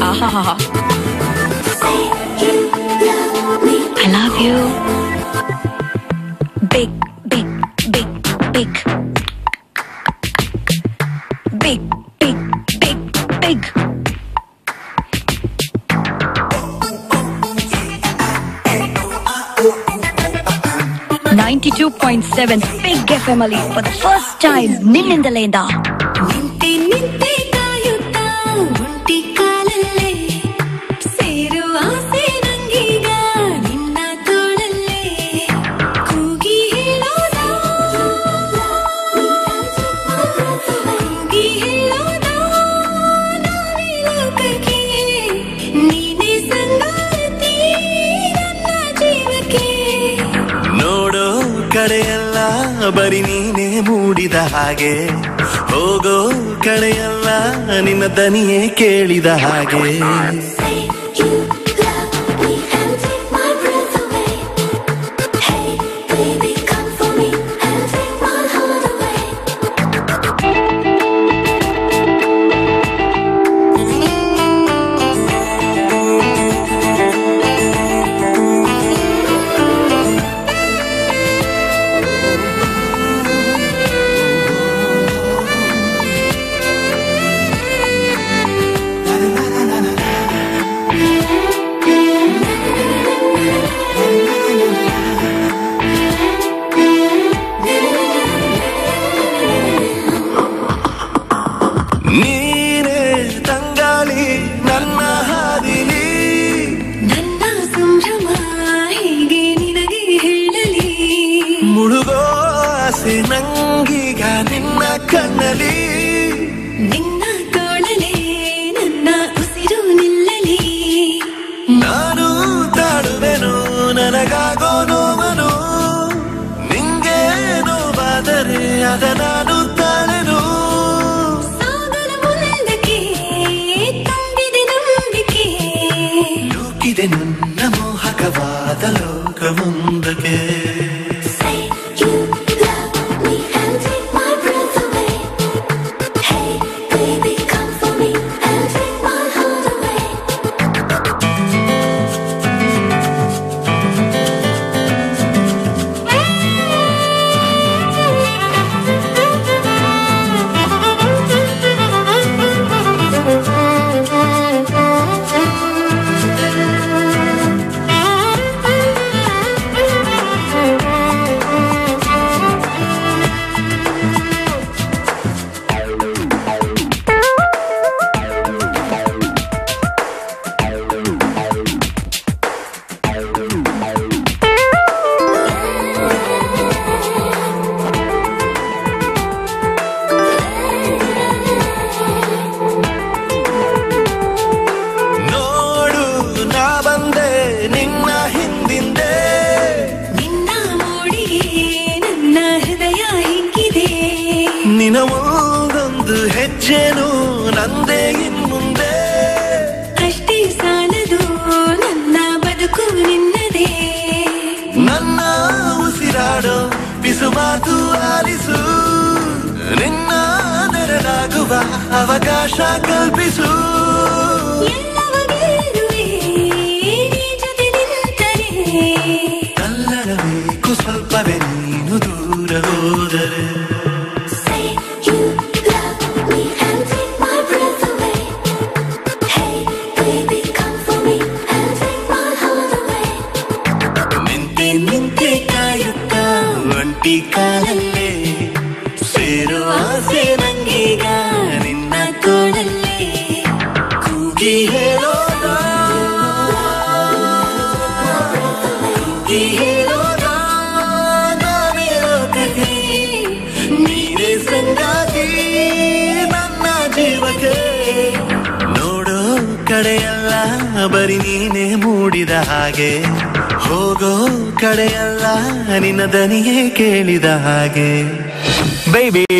ಆಹಾ, I love you. Big, big, big, big. Big, big, big, big. .7 Big FM Ali for the first time ನಿನ್ನಿಂದಲೇಂದ ನಿಂತೆ ನಿಂತೆ ಕಾಯುತ್ತಾ ಒಂಟಿ ಕಾಲಲ್ಲೇ ಸೇರು ಆಸೆ ನಂಗೀಗ ನಿನ್ನ ತೋಳಲ್ಲೇ ಕೂಗಿ ಹೇಳೋದ ಕೂಗಿ ಹೇಳೋದ ನಾನೇ ಲೋಕಕ್ಕೆ ನೀನೇ ಸಂಗಾತಿ ನನ್ನ ಜೀವಕ್ಕೆ ನೋಡೋ ಕಡೆಯಲ್ಲ ಬರಿ ನೀನೇ ಮೂಡಿದ ಹಾಗೆ ಹೋಗೋ ಕಡೆಯಲ್ಲ ನಿನ್ನ ದನಿಯೇ ಕೇಳಿದ ಹಾಗೆ ನೀನೇ ತಂಗಾಳಿ ನನ್ನ ಹಾದಿಲಿ ನನ್ನ ಸಂಭ್ರಮ ಹೀಗೆ ನಿನಗೆ ಹೇಳಲಿ ಮುಳುಗೋ ಆಸೆ ನಂಗೀಗ ನಿನ್ನ ಕಣ್ಣಲಿ ನಿನ್ನ ತೋಳಲೇ ನನ್ನ ಉಸಿರು ನಿಲ್ಲಲಿ ನಾನು ತಾಳುವೆನು ನನಗಾಗೋ ನೋವನು ನಿಂಗೆ ನೋವಾದರೆ ಅದ ನಾನು ತಾಳೆನು ಸಾಗರ ಮುಂದಕ್ಕೆ ತುಂಬಿದೆ ನಂಬಿಕೆ ಲೂಕಿದೆ ನನ್ನ ಮೋಹಕವಾದ ಲೋಕವೊಂದಕ್ಕೆ Say you love me and take my breath away. Hey baby come for me and take my heart away. ನೋಡು ನಾ ಬಂದೆ ನಿನ್ನ ಹಿಂದಿಂದೆ ನಿನ್ನ ಮೋಡಿಗೆ ನನ್ನ ಹೃದಯ ಹಿಗ್ಗಿದೆ ನಿನ್ನ ಒಂದೊಂದು ಹೆಜ್ಜೆನು ನಂದೇ ಇನ್ಮುಂದೆ ಅಷ್ಟೇ ಸಾಲದು ನನ್ನ ಬದುಕು ನಿನ್ನದೇ ನನ್ನ ಉಸಿರಾಡೋ ಬಿಸು ಮಾತು ಆಲಿಸು ನಿನ್ನ ನೆರಳಾಗುವ ಅವಕಾಶ ಕಲ್ಪಿಸು ಎಲ್ಲವ ಗೆಲ್ಲುವೆ ನೀ ಜೊತೆ ನಿಂತರೆ ಕಲ್ಲಡಬೇಕು ಸ್ವಲ್ಪವೇ ನೀನು ದೂರ ಹೋದರೆ Say you love me and take my breath away. Hey baby come for me and take my heart away. ನಿಂತೆ ನಿಂತೆ ಕಾಯುತ್ತಾ ಒಂಟಿ ಕಾಲಲ್ಲೇ ಸೇರೋ ಆಸೆ ನಂಗೀಗ ನಿನ್ನ ತೋಳಲ್ಲೇ ಕೂಗಿ ಹೇಳೋದ ಕೂಗಿ ಹೇಳೋದ ನಾನೇ ಲೋಕಕ್ಕೆ ನೀನೇ ಸಂಗಾತಿ ನನ್ನ ಜೀವಕ್ಕೆ ನೋಡೋ ಕಡೆಯಲ್ಲ ಬರಿ ನೀನೇ ಮೂಡಿದ ಹಾಗೆ ಹೋಗೋ ಕಡೆಯಲ್ಲ ನಿನ್ನ ದನಿಯೇ ಕೇಳಿದ ಹಾಗೆ ಬೇಬಿ